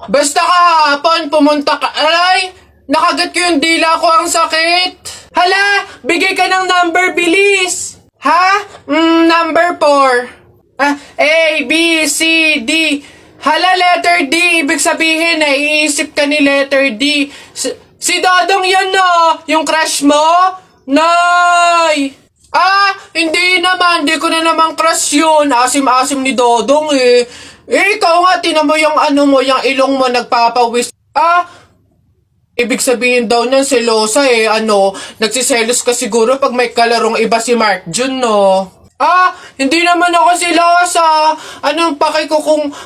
Basta kahapon, pumunta ka... Ay! Nakagat ko yung dila ko, ang sakit! Hala! Bigay ka ng number, bilis! Ha? Number 4. A, B, C, D. Hala, letter D. Ibig sabihin, naiisip ka ni letter D. Si Dodong yan, no? Yung crush mo? Nay! Hindi naman. Hindi ko na naman crush yun. Asim-asim ni Dodong, eh. Ikaw nga, tinan mo yung yung ilong mo nagpapawis. Ibig sabihin daw niyan, selosa eh. Nagsiselos ka siguro pag may kalarong iba si Mark Jun, no? Hindi naman ako selosa. Anong paki ko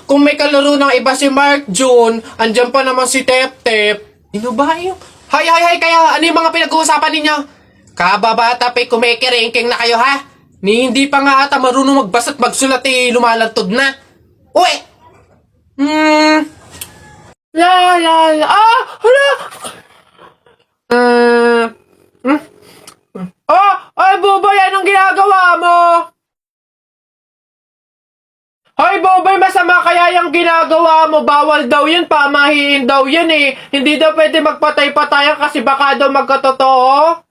kung may kalaro ng iba si Mark Jun? Andyan pa naman si Tep Tep. Ano ba yung... Hay, kaya ano yung mga pinag-uusapan ninyo? Kababata pa'y kumikiringking na kayo, ha? Hindi pa nga ata marunong magbasa at magsulat eh, lumalantod na. Uy! Hala! Ay, Bobay, anong ginagawa mo? Hoy, Bobay, masama kaya yung ginagawa mo? Bawal daw yun, pamahiin daw yan eh. Hindi daw pwede magpatay-patayan kasi baka daw magkatotoo.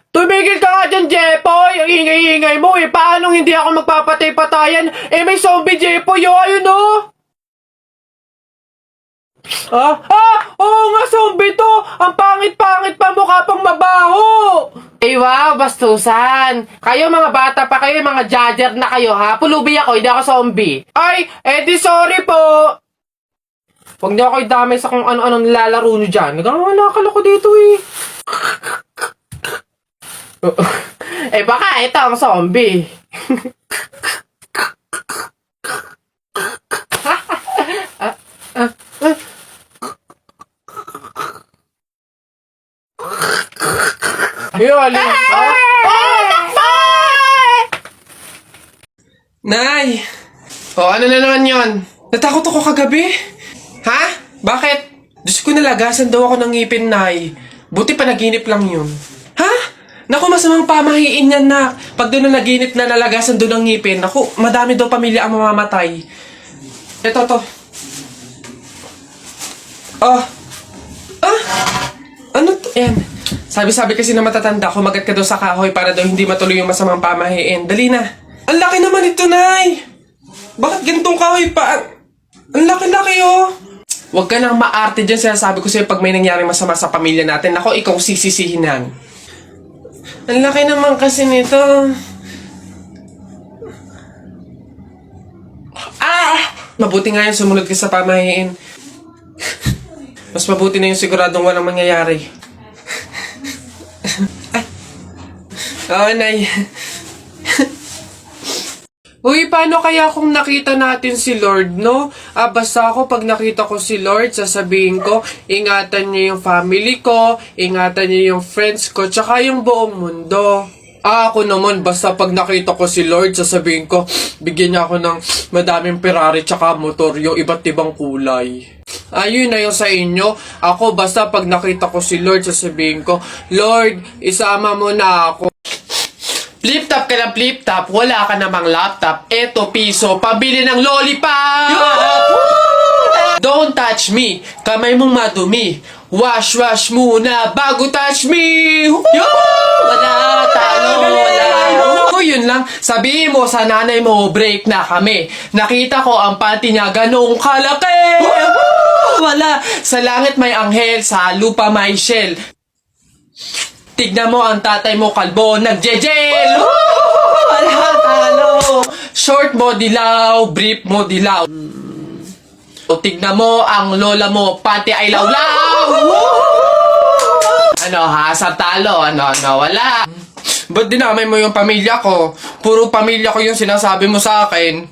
Tumigil ka nga dyan, Jepoy! Ang ingay-ingay mo eh. Paano hindi ako magpapatay-patayan? May zombie, Jepoy, ayun oh! Oo nga, zombie to! Ang pangit-pangit pa, mukha pang mabaho! Wow, bastusan! Kayo mga bata pa kayo, mga judger na kayo ha? Pulubi ako, hindi ako zombie. Ay, di sorry po! Huwag niyo ako idamay sa kung ano-anong nilalaro niyo dyan. Nagkakalakal ako dito eh. Baka ito ang zombie. Yun, Nay! Ano na naman yon? Natakot ako kagabi. Ha? Bakit? Diyos ko, nalagasan daw ako ng ngipin, Nay. Buti panaginip lang yun. Ha? Naku, masamang pamahiin yan, na. Pag doon na naginip na nalagasan doon ng ngipin, naku, madami daw pamilya ang mamamatay. Ito, to. Ano to? Ayan. Sabi kasi na matatanda, kumagat ka daw sa kahoy para daw hindi matuloy yung masamang pamahiin. Dali na. Ang laki naman ito, Nay! Bakit ganitong kahoy pa? Ang laki-laki, oh! Huwag ka nang maarte dyan. Sinasabi ko sa'yo pag may nangyaring masama sa pamilya natin. Ako, ikaw sisisihinan. Ang laki naman kasi nito. Mabuti nga yun, sumunod ka sa pamahiin. Mas mabuti na yung siguradong walang mangyayari. Oo, Nay. Uy, paano kaya kung nakita natin si Lord, no? Basta ako pag nakita ko si Lord, sasabihin ko, ingatan niyo yung family ko, ingatan niyo yung friends ko, tsaka yung buong mundo. Ako naman, basta pag nakita ko si Lord, sasabihin ko, bigyan niya ako ng madaming Ferrari tsaka motor, yung iba't ibang kulay. Ayun na yung sa inyo. Ako, basta pag nakita ko si Lord, sasabihin ko, Lord, isama mo na ako. Flip-top ka ng flip-top, wala ka namang laptop. Eto, piso, pabili ng lollipop! Don't touch me, kamay mong madumi. Wash muna bago touch me! Wala, talo, wala. Yun lang, sabihin mo sa nanay mo, break na kami. Nakita ko ang panty niya ganong kalaki! Wala, sa langit may anghel, sa lupa may shell. Tignan mo ang tatay mo kalbo, nagjejel! Wala, talo! Short mo dilaw, brief mo dilaw. O tignan mo ang lola mo, pati ay lawlaw! Ano ha, sa talo? Ano, wala. Ba't dinamay mo yung pamilya ko? Puro pamilya ko yung sinasabi mo sa akin.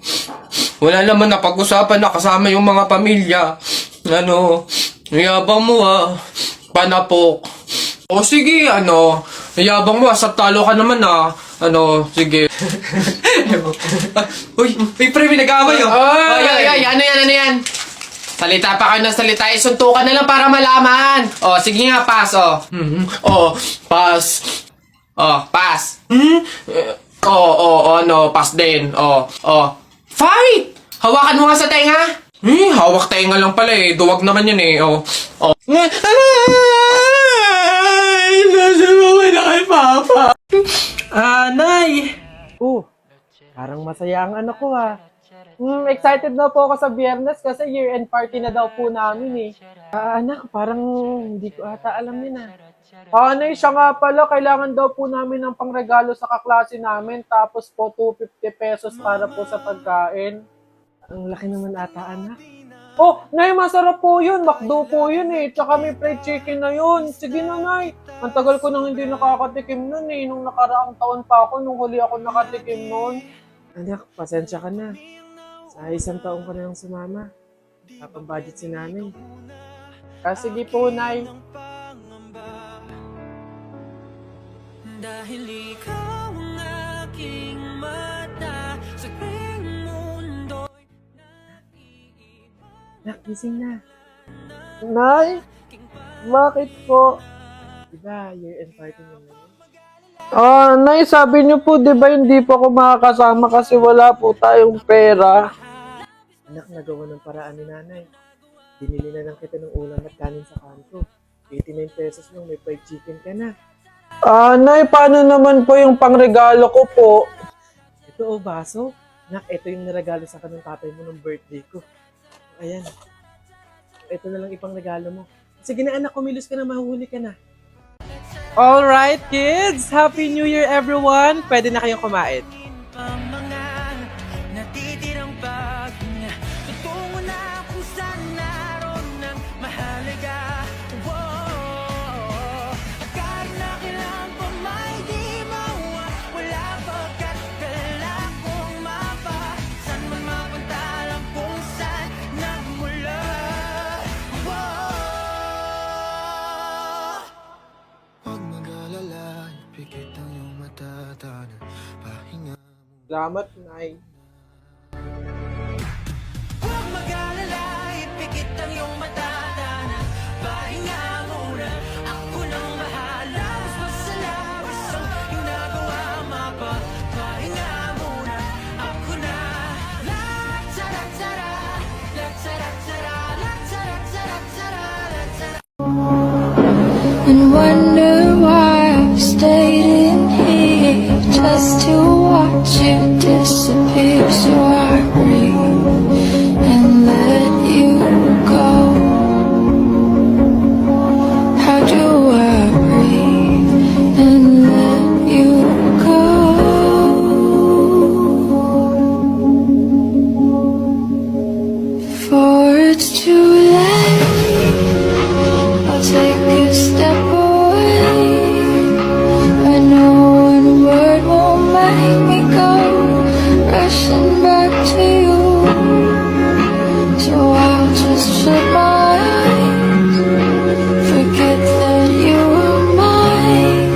Wala naman na pag-usapan na kasama yung mga pamilya. Yabang mo panapok. O sige, yabang mo, sa talo ka naman sige. Uy, pre, may nag-away ano yan? Salita pa kayo ng salita, suntukan na lang para malaman. Sige nga, pass, pass. Pass. Pass din. Fight! Hawakan mo nga sa tenga. Hawak tenga lang pala eh. Duwag naman yan eh. Oh. Oh. Ay, nasa mo na kay Papa. Nay! Parang masaya ang anak ko excited na po ako sa Biyernes kasi year-end party na daw po namin eh. Anak, parang hindi ko ata alam yun Nay, siya nga pala, kailangan daw po namin ng pangregalo sa kaklase namin tapos po 250 pesos para po sa pagkain. Ang laki naman ata, anak. Nay, masarap po yun. McDo po yun eh. Tsaka may fried chicken na yun. Sige na, Nay. Ang tagal ko nang hindi nakakatikim nun eh. Nung nakaraang taon pa ako, nung huli ako nakatikim nun. Anak, pasensya ka na. Sa isang taon ka na lang sumama. Kapag budget si nanay. Sige po, Nay. Dahil ikaw ang aking mata sa tuwing mundo'y naiiba. Anak, gising na. Nay? Bakit po? Diba, year-end party naman? Nay, sabi niyo po, di ba hindi po ako makakasama kasi wala po tayong pera? Anak, nagawa ng paraan ni nanay. Binili na lang kita ng ulam at kanin sa kanto. 89 pesos lang, may fried chicken ka na. Nay, paano naman po yung pangregalo ko po? Ito baso. Anak, ito yung naregalo sa kanong tatay mo ng birthday ko. Ayan. Ito na lang ipang regalo mo. Sige na anak, kumilos ka na, mahuhuli ka na. Alright kids, Happy New Year everyone! Pwede na kayong kumain. Ang mga natitirang paghinga tutungo na kung saan naroon ang mahalaga. Kahit na kailan pa may di mawawala pagkat kala kong mapa saan man mapunta kung saan nagmula. Huwag mag-alala, ipikit ang iyong matatana. Pahinga mo. Salamat, Nay. Huwag mag-alala, ipikit ang iyong matatana. Pahinga muna, ako nang bahala. Mas masalawas ang iyong nagawa, mapa. Pahinga muna, ako na. La-tara-tara, la-tara-tara, la-tara-tara-tara, la-tara. And wonder why I've stayed in here just to watch you disappear. So I breathe and let you go. How do I breathe and let you go? Before it's too late, I'll take a step away. I know one word won't make me go rushing back to you. So I'll just shut my eyes, forget that you were mine.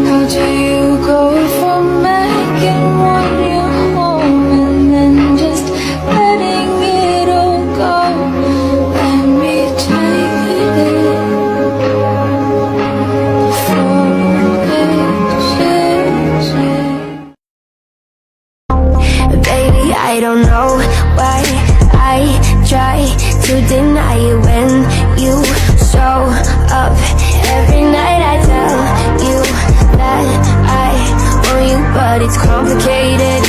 How do you go from making one your home and then just letting it all go? Let me take it before it changes. Baby, I don't know why I try to deny it when you show up. Every night I tell you that I want you, but it's complicated,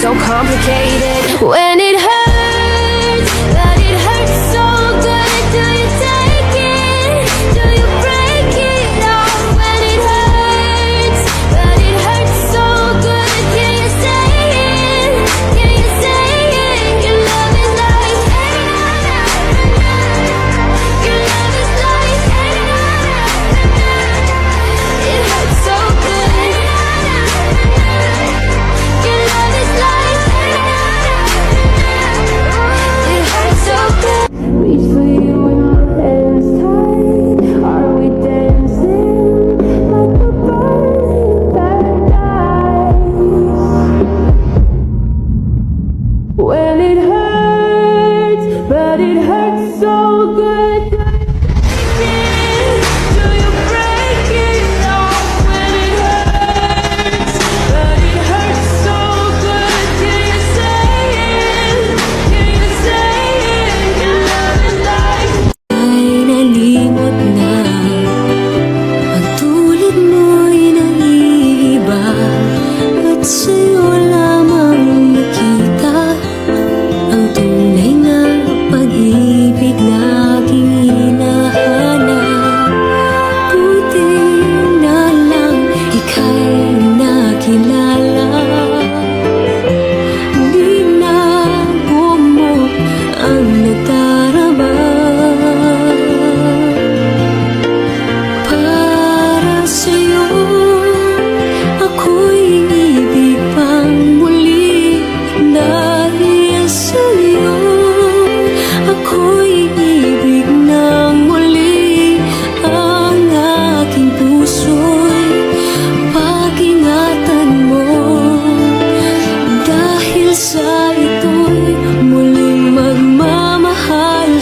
so complicated. When it hurts, but it hurts so good. Do you take it? Do you break it off? When it hurts, but it hurts so good. Can you say it? Can you say it? Your love is like your love is like it hurts so good. Your love is like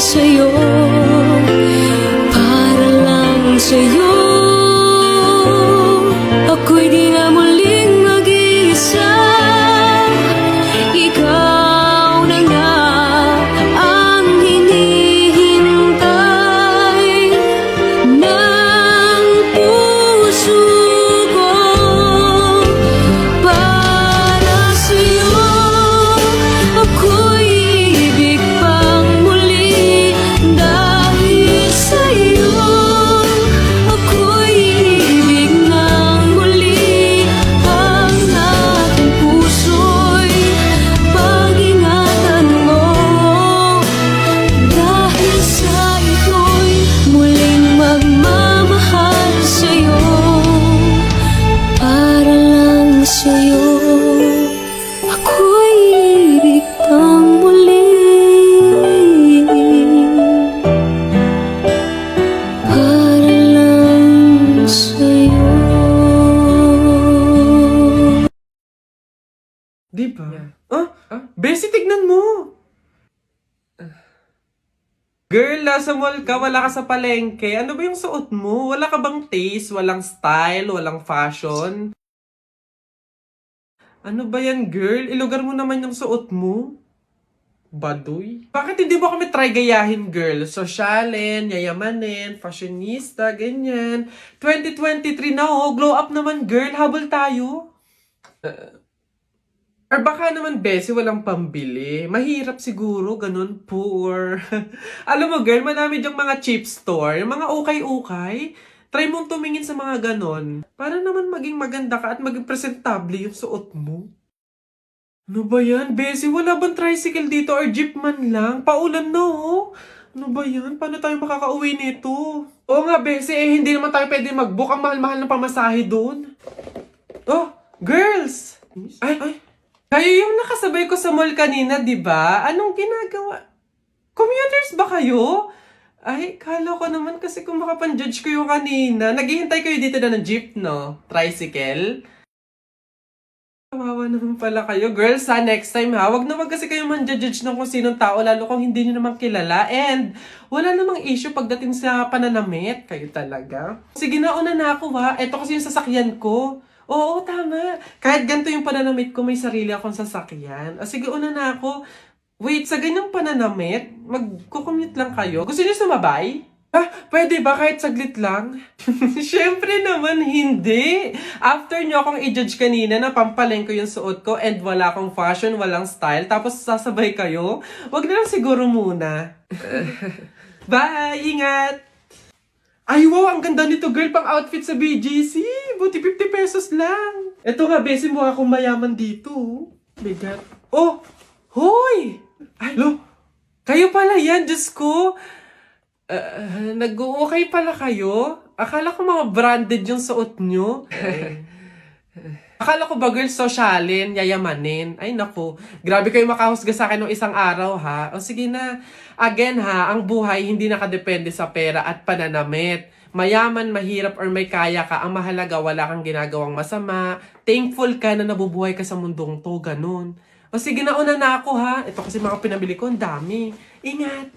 sa'yo, para lang sa'yo. Ako'y di na muling mag-iisa. Ikaw na nga ang hinihintay ng puso ko. Para sa'yo, ako'y ibig pang muli. Dahil sa'yo, ako'y ibig ng muli. Ang aking puso'y pag-ingatan mo. Dahil sa ito'y muling magmamahal sa'yo, para lang sa'yo, ako'y ibig pang muli. Para lang sa'yo. Di ba? Bessie, tignan mo! Girl, nasa mall ka, wala ka sa palengke. Ano ba yung suot mo? Wala ka bang taste? Walang style? Walang fashion? Ano ba yan, girl? Ilugar mo naman yung suot mo. Baduy. Bakit hindi mo kami try gayahin, girl? Sosyalin, yayamanin, fashionista, ganyan. 2023 na, oh. Glow up naman, girl. Habol tayo. Or baka naman, Bessie, walang pambili. Mahirap siguro, ganun, poor. Alam mo, girl, madami dyang mga cheap store, yung mga ukay-ukay. Try mong tumingin sa mga ganon. Para naman maging maganda ka at maging presentable yung suot mo. Ano ba yan, Bessie? Wala bang tricycle dito or jeep man lang? Paulan na, oh. Ano ba yan? Paano tayo makakauwi nito? Oo nga, Bessie, hindi naman tayo pwede mag-book. Ang mahal-mahal ng pamasahe doon. Oh, girls! Ay. Kayo yung nakasabay ko sa mall kanina, di ba? Anong ginagawa? Commuters ba kayo? Ay, kala ko naman kasi kung makapan-judge kayo kanina. Naghihintay kayo dito na ng jeep, no? Tricycle? Kawawa naman pala kayo. Girls, ha, next time ha, wag kasi kayo man-judge ng kung sinong tao, lalo kung hindi nyo naman kilala. And wala namang issue pagdating sa pananamit. Kayo talaga. Sige na, una na ako ha. Ito kasi yung sasakyan ko. Oo, tama. Kahit ganito yung pananamit ko, may sarili akong sasakyan. Sige, una na ako. Wait, sa ganyang pananamit, mag-commute lang kayo. Gusto niyo sumabay? Pwede ba kahit saglit lang? Siyempre naman, hindi. After nyo akong i-judge kanina na pampaleng ko yung suot ko and wala akong fashion, walang style, tapos sasabay kayo, wag na lang siguro muna. Bye! Ingat! Ay, wow! Ang ganda nito, girl, pang outfit sa BGC. Buti 50 pesos lang. Ito nga, Bessie, mukha akong mayaman dito. Bigat. Oh! Hoy! Ay, lo! Kayo pala yan, Diyos ko. Nag-okay pala kayo? Akala ko mga branded yung suot nyo. Akala ko ba, girl, sosyalin, yayamanin. Ay, naku. Grabe kayo makahusga sa akin ng isang araw, ha? O sige na. Again, ha, ang buhay hindi nakadepende sa pera at pananamit. Mayaman, mahirap, or may kaya ka, ang mahalaga, wala kang ginagawang masama. Thankful ka na nabubuhay ka sa mundong to, ganun. O sige na, una na ako, ha? Ito kasi mga pinabili ko, ang dami. Ingat!